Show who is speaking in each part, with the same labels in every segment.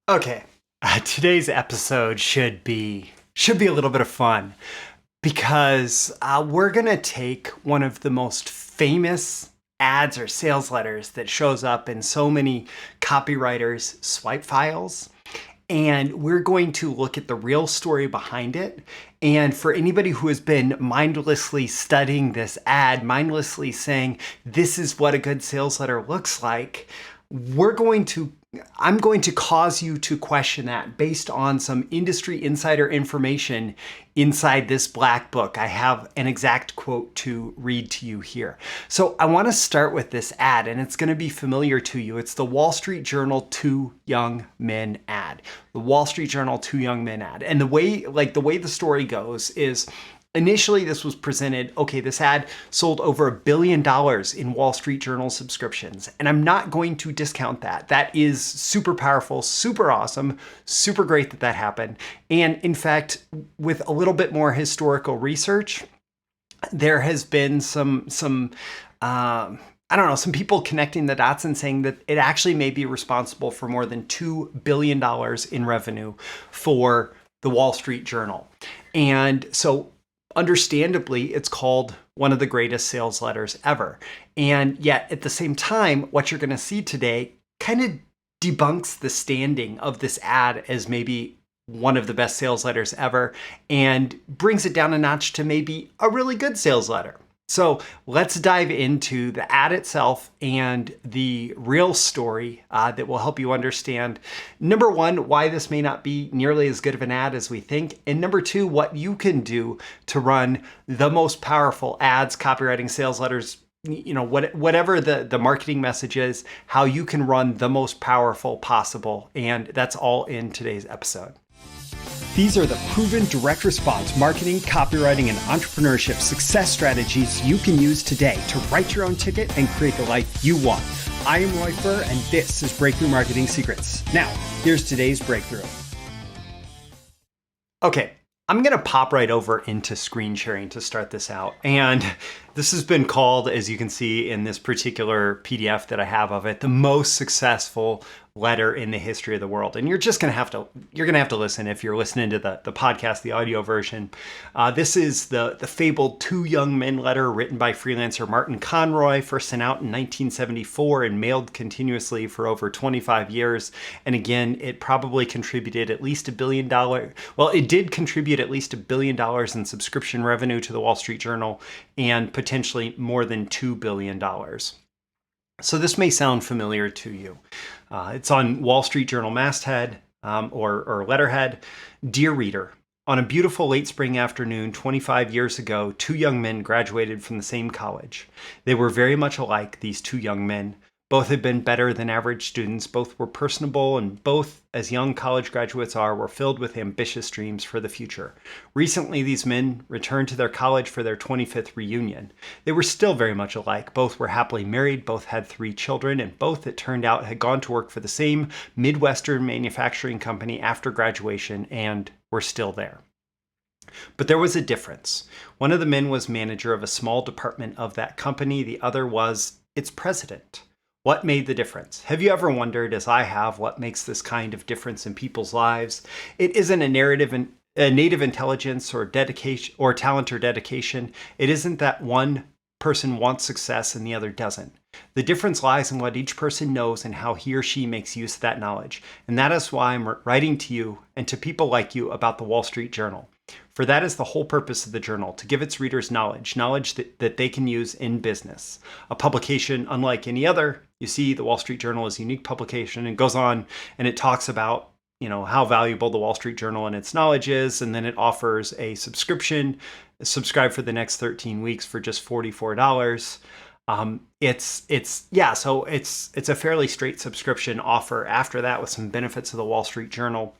Speaker 1: Okay, today's episode should be a little bit of fun because we're gonna take one of the most famous ads or sales letters that shows up in so many copywriters' swipe files, and we're going to look at the real story behind it. And for anybody who has been mindlessly studying this ad, mindlessly saying this is what a good sales letter looks like, I'm going to cause you to question that based on some industry insider information inside this black book. I have an exact quote to read to you here. So I want to start with this ad, and it's going to be familiar to you. It's the Wall Street Journal Two Young Men ad. The Wall Street Journal Two Young Men ad. And the way the story goes is, initially, this was presented, okay, this ad sold over $1 billion in Wall Street Journal subscriptions. And I'm not going to discount that. That is super powerful, super awesome, super great that that happened. And in fact, with a little bit more historical research, there has been some people connecting the dots and saying that it actually may be responsible for more than $2 billion in revenue for the Wall Street Journal. And so understandably, it's called one of the greatest sales letters ever. And yet at the same time, what you're going to see today kind of debunks the standing of this ad as maybe one of the best sales letters ever and brings it down a notch to maybe a really good sales letter. So let's dive into the ad itself and the real story that will help you understand, number one, why this may not be nearly as good of an ad as we think, and number two, what you can do to run the most powerful ads, copywriting, sales letters, whatever the marketing message is, how you can run the most powerful possible. And that's all in today's episode. These are the proven direct response marketing, copywriting, and entrepreneurship success strategies you can use today to write your own ticket and create the life you want. I am Roy Furr, and this is Breakthrough Marketing Secrets. Now, here's today's breakthrough. Okay, I'm going to pop right over into screen sharing to start this out. And this has been called, as you can see in this particular PDF that I have of it, the most successful letter in the history of the world. And you're just going to have to listen if you're listening to the podcast, the audio version. This is the fabled Two Young Men letter written by freelancer Martin Conroy, first sent out in 1974 and mailed continuously for over 25 years. And again, it probably contributed at least $1 billion. Well, it did contribute at least $1 billion in subscription revenue to the Wall Street Journal and potentially more than $2 billion. So this may sound familiar to you. It's on Wall Street Journal masthead or letterhead. Dear reader, on a beautiful late spring afternoon 25 years ago, two young men graduated from the same college. They were very much alike, these two young men. Both had been better than average students, both were personable, and both, as young college graduates are, were filled with ambitious dreams for the future. Recently, these men returned to their college for their 25th reunion. They were still very much alike. Both were happily married, both had 3 children, and both, it turned out, had gone to work for the same Midwestern manufacturing company after graduation and were still there. But there was a difference. One of the men was manager of a small department of that company. The other was its president. What made the difference? Have you ever wondered, as I have, what makes this kind of difference in people's lives? It isn't a native intelligence or dedication or talent or dedication. It isn't that one person wants success and the other doesn't. The difference lies in what each person knows and how he or she makes use of that knowledge. And that is why I'm writing to you and to people like you about the Wall Street Journal. For that is the whole purpose of the journal, to give its readers knowledge that they can use in business. A publication unlike any other. You see, the Wall Street Journal is a unique publication and goes on and it talks about, how valuable the Wall Street Journal and its knowledge is. And then it offers a subscription, subscribe for the next 13 weeks for just $44. So it's a fairly straight subscription offer after that with some benefits of the Wall Street Journal.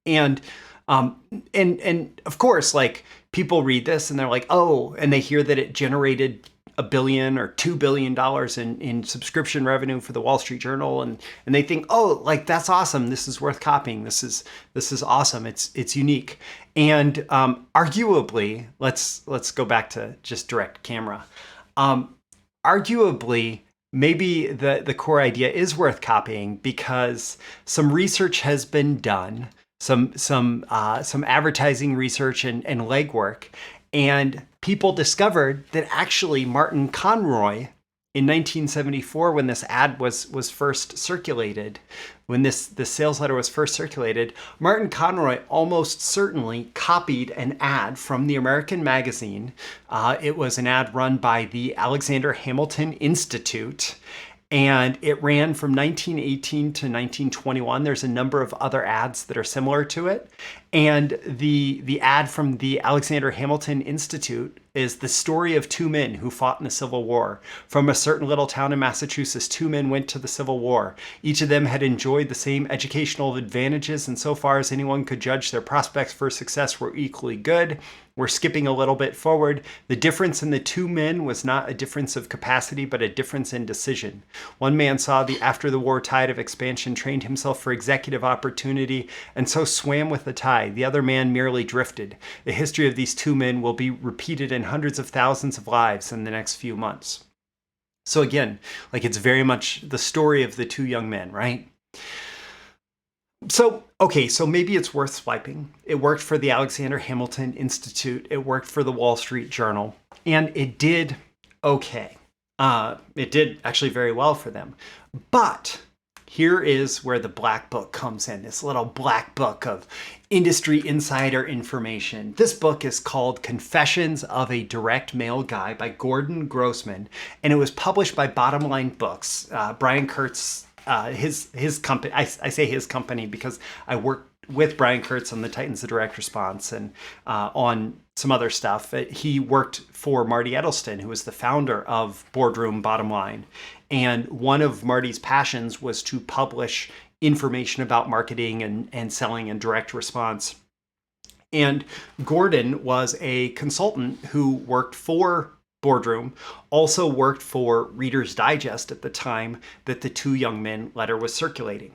Speaker 1: And of course, like, people read this and they're like, oh, and they hear that it generated $1 billion or $2 billion in subscription revenue for the Wall Street Journal, and they think, oh, like, that's awesome. This is worth copying. This is awesome. It's unique. And arguably, let's go back to just direct camera. Arguably, maybe the core idea is worth copying because some research has been done, some advertising research and legwork, and people discovered that actually Martin Conroy in 1974, when this ad was first circulated, when this sales letter was first circulated, Martin Conroy almost certainly copied an ad from the American magazine. It was an ad run by the Alexander Hamilton Institute, and it ran from 1918 to 1921. There's a number of other ads that are similar to it. And the ad from the Alexander Hamilton Institute is the story of two men who fought in the Civil War. From a certain little town in Massachusetts, two men went to the Civil War. Each of them had enjoyed the same educational advantages, and so far as anyone could judge, their prospects for success were equally good. We're skipping a little bit forward. The difference in the two men was not a difference of capacity, but a difference in decision. One man saw the after-the-war tide of expansion, trained himself for executive opportunity, and so swam with the tide. The other man merely drifted. The history of these two men will be repeated in hundreds of thousands of lives in the next few months. So again, like, it's very much the story of the two young men, right? So, okay, so maybe it's worth swiping. It worked for the Alexander Hamilton Institute. It worked for the Wall Street Journal. And it did okay. It did actually very well for them. But here is where the black book comes in, this little black book of industry insider information. This book is called Confessions of a Direct Mail Guy by Gordon Grossman, and it was published by Bottom Line Books. Brian Kurtz, his company, I say his company because I worked with Brian Kurtz on the Titans of Direct Response and on some other stuff. He worked for Marty Edelston, who was the founder of Boardroom Bottom Line. And one of Marty's passions was to publish information about marketing and selling and direct response. And Gordon was a consultant who worked for Boardroom, also worked for Reader's Digest at the time that the Two Young Men letter was circulating.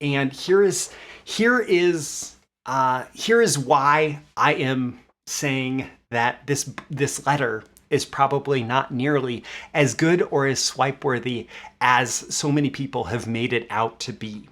Speaker 1: And here is why I am saying that this letter is probably not nearly as good or as swipe worthy as so many people have made it out to be.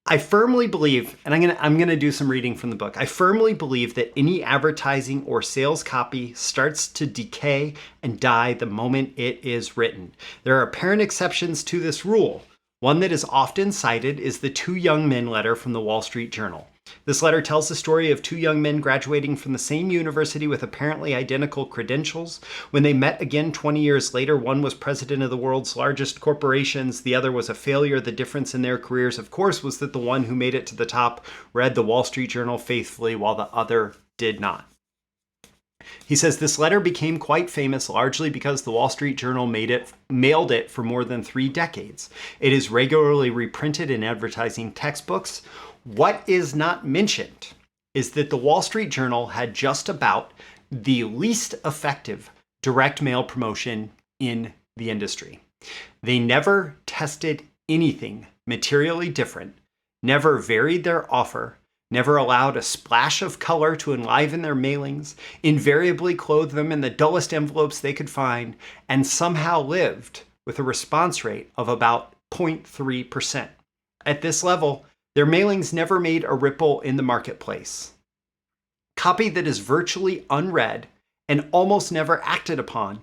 Speaker 1: I firmly believe, and I'm gonna do some reading from the book. I firmly believe that any advertising or sales copy starts to decay and die the moment it is written. There are apparent exceptions to this rule. One that is often cited is the Two Young Men letter from the Wall Street Journal. This letter tells the story of two young men graduating from the same university with apparently identical credentials. When they met again 20 years later, one was president of the world's largest corporations, the other was a failure. The difference in their careers, of course, was that the one who made it to the top read the Wall Street Journal faithfully while the other did not. He says this letter became quite famous largely because the Wall Street Journal mailed it for more than 3 decades. It is regularly reprinted in advertising textbooks. What is not mentioned is that the Wall Street Journal had just about the least effective direct mail promotion in the industry. They never tested anything materially different, never varied their offer, never allowed a splash of color to enliven their mailings, invariably clothed them in the dullest envelopes they could find, and somehow lived with a response rate of about 0.3%. At this level, their mailings never made a ripple in the marketplace. Copy that is virtually unread and almost never acted upon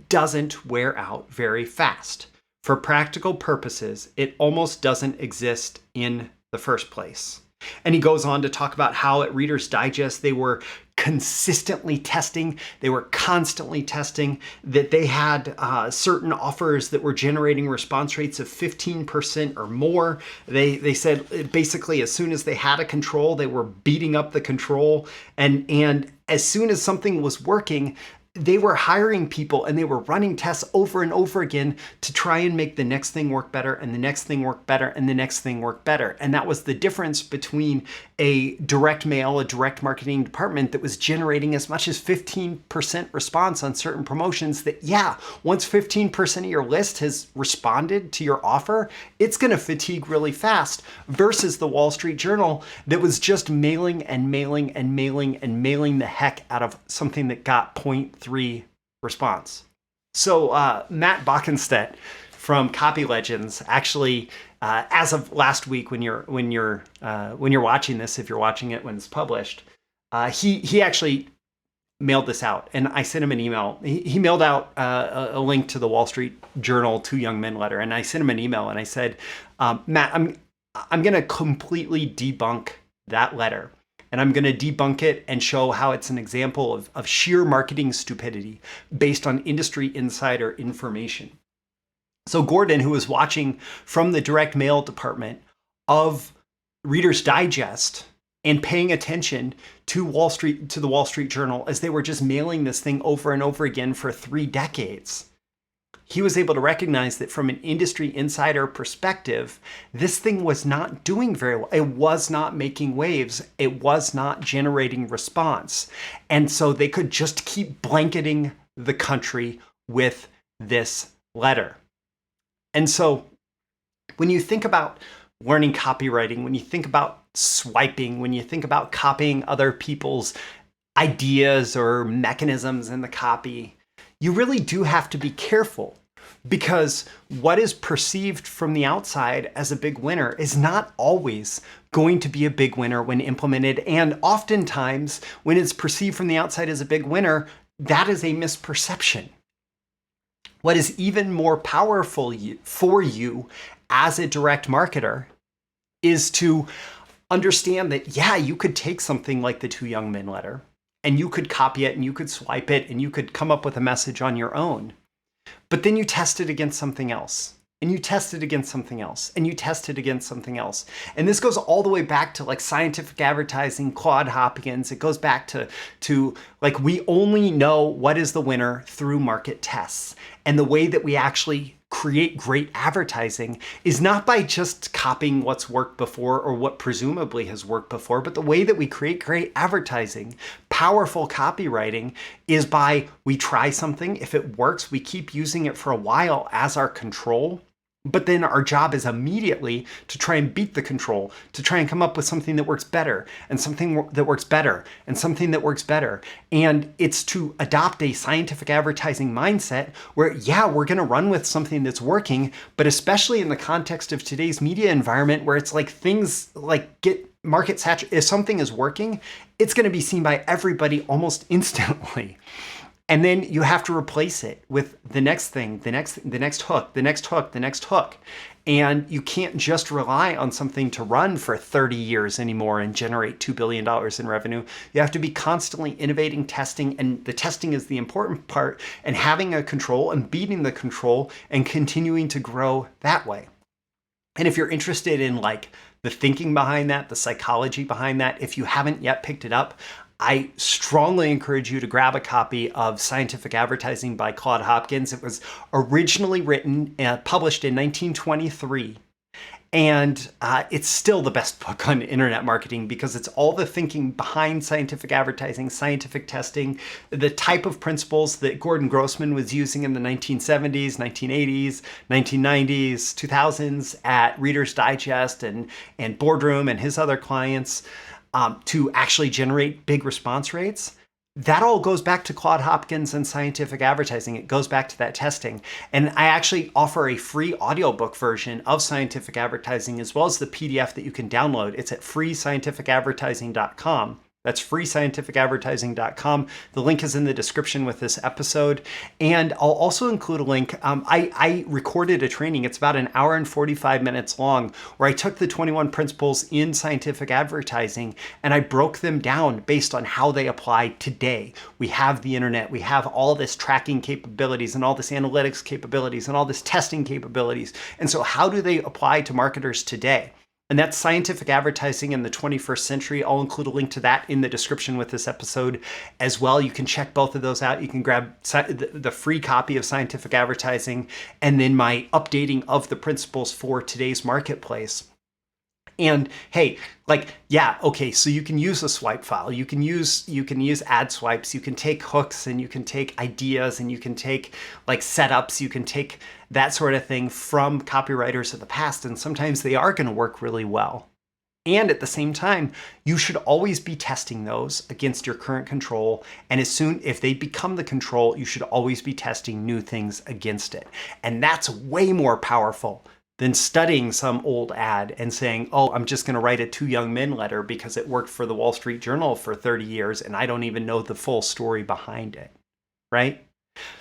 Speaker 1: doesn't wear out very fast. For practical purposes, it almost doesn't exist in the first place. And he goes on to talk about how at Reader's Digest they were consistently testing, they were constantly testing, that they had certain offers that were generating response rates of 15% or more. They said basically as soon as they had a control, they were beating up the control. And as soon as something was working, they were hiring people and they were running tests over and over again to try and make the next thing work better and the next thing work better and the next thing work better. And that was the difference between a direct mail, a direct marketing department that was generating as much as 15% response on certain promotions that, yeah, once 15% of your list has responded to your offer, it's going to fatigue really fast, versus the Wall Street Journal that was just mailing and mailing and mailing and mailing the heck out of something that got 0.3 response. So Matt Bockenstedt from Copy Legends actually, as of last week, when you're watching this, if you're watching it when it's published, he actually mailed this out, and I sent him an email. He mailed out a link to the Wall Street Journal Two Young Men letter, and I sent him an email and I said, Matt, I'm going to completely debunk that letter. And I'm going to debunk it and show how it's an example of sheer marketing stupidity based on industry insider information. So Gordon, who was watching from the direct mail department of Reader's Digest and paying attention to the Wall Street Journal as they were just mailing this thing over and over again for 3 decades, he was able to recognize that from an industry insider perspective, this thing was not doing very well. It was not making waves. It was not generating response. And so they could just keep blanketing the country with this letter. And so when you think about learning copywriting, when you think about swiping, when you think about copying other people's ideas or mechanisms in the copy, you really do have to be careful, because what is perceived from the outside as a big winner is not always going to be a big winner when implemented. And oftentimes, when it's perceived from the outside as a big winner, that is a misperception. What is even more powerful for you as a direct marketer is to understand that, yeah, you could take something like the Two Young Men letter, and you could copy it, and you could swipe it, and you could come up with a message on your own. But then you test it against something else, and you test it against something else, and you test it against something else. And this goes all the way back to like scientific advertising, Claude, Hopkins. It goes back to like, we only know what is the winner through market tests. And the way that we actually create great advertising is not by just copying what's worked before or what presumably has worked before, but the way that we create great advertising, powerful copywriting, is by we try something. If it works, we keep using it for a while as our control. But then our job is immediately to try and beat the control, to try and come up with something that works better, and something that works better, and something that works better. And it's to adopt a scientific advertising mindset where, yeah, we're going to run with something that's working, but especially in the context of today's media environment where it's like things like get market saturated. If something is working, it's going to be seen by everybody almost instantly. And then you have to replace it with the next thing, the next hook, the next hook, the next hook. And you can't just rely on something to run for 30 years anymore and generate $2 billion in revenue. You have to be constantly innovating, testing, and the testing is the important part, and having a control and beating the control and continuing to grow that way. And if you're interested in like the thinking behind that, the psychology behind that, if you haven't yet picked it up, I strongly encourage you to grab a copy of Scientific Advertising by Claude Hopkins. It was originally written, published in 1923, and it's still the best book on internet marketing because it's all the thinking behind scientific advertising, scientific testing, the type of principles that Gordon Grossman was using in the 1970s, 1980s, 1990s, 2000s at Reader's Digest and Boardroom and his other clients. To actually generate big response rates. That all goes back to Claude Hopkins and scientific advertising. It goes back to that testing. And I actually offer a free audiobook version of scientific advertising as well as the PDF that you can download. It's at freescientificadvertising.com. That's freescientificadvertising.com. The link is in the description with this episode. And I'll also include a link. I recorded a training. It's about an hour and 45 minutes long where I took the 21 principles in scientific advertising and I broke them down based on how they apply today. We have the internet. We have all this tracking capabilities and all this analytics capabilities and all this testing capabilities. And so how do they apply to marketers today? And that's scientific advertising in the 21st century. I'll include a link to that in the description with this episode as well. You can check both of those out. You can grab the free copy of scientific advertising and then my updating of the principles for today's marketplace. And hey, like, yeah, okay, so you can use a swipe file. You can use ad swipes. You can take hooks and you can take ideas and you can take like setups. You can take that sort of thing from copywriters of the past. And sometimes they are going to work really well. And at the same time, you should always be testing those against your current control. And if they become the control, you should always be testing new things against it. And that's way more powerful than studying some old ad and saying, oh, I'm just going to write a Two Young Men letter because it worked for the Wall Street Journal for 30 years and I don't even know the full story behind it, right?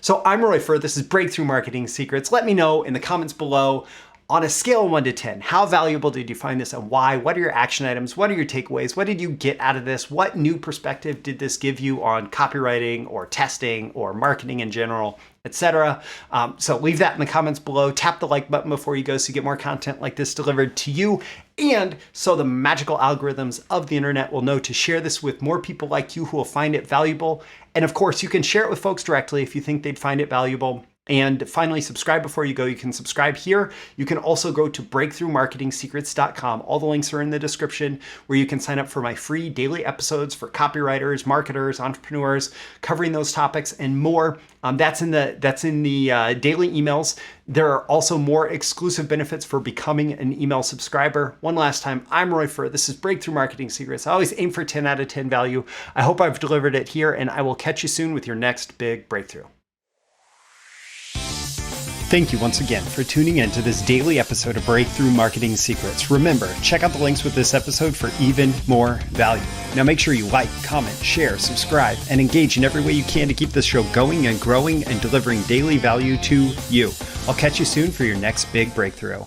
Speaker 1: So I'm Roy Furr. This is Breakthrough Marketing Secrets. Let me know in the comments below, on a scale of 1 to 10, how valuable did you find this and why? What are your action items? What are your takeaways? What did you get out of this? What new perspective did this give you on copywriting or testing or marketing in general, etc.? So leave that in the comments below. Tap the like button before you go so you get more content like this delivered to you. And so the magical algorithms of the internet will know to share this with more people like you who will find it valuable. And of course, you can share it with folks directly if you think they'd find it valuable. And finally, subscribe before you go. You can subscribe here. You can also go to breakthroughmarketingsecrets.com. All the links are in the description, where you can sign up for my free daily episodes for copywriters, marketers, entrepreneurs, covering those topics and more. That's in the daily emails. There are also more exclusive benefits for becoming an email subscriber. One last time, I'm Roy Furr. This is Breakthrough Marketing Secrets. I always aim for 10 out of 10 value. I hope I've delivered it here, and I will catch you soon with your next big breakthrough. Thank you once again for tuning in to this daily episode of Breakthrough Marketing Secrets. Remember, check out the links with this episode for even more value. Now make sure you like, comment, share, subscribe, and engage in every way you can to keep this show going and growing and delivering daily value to you. I'll catch you soon for your next big breakthrough.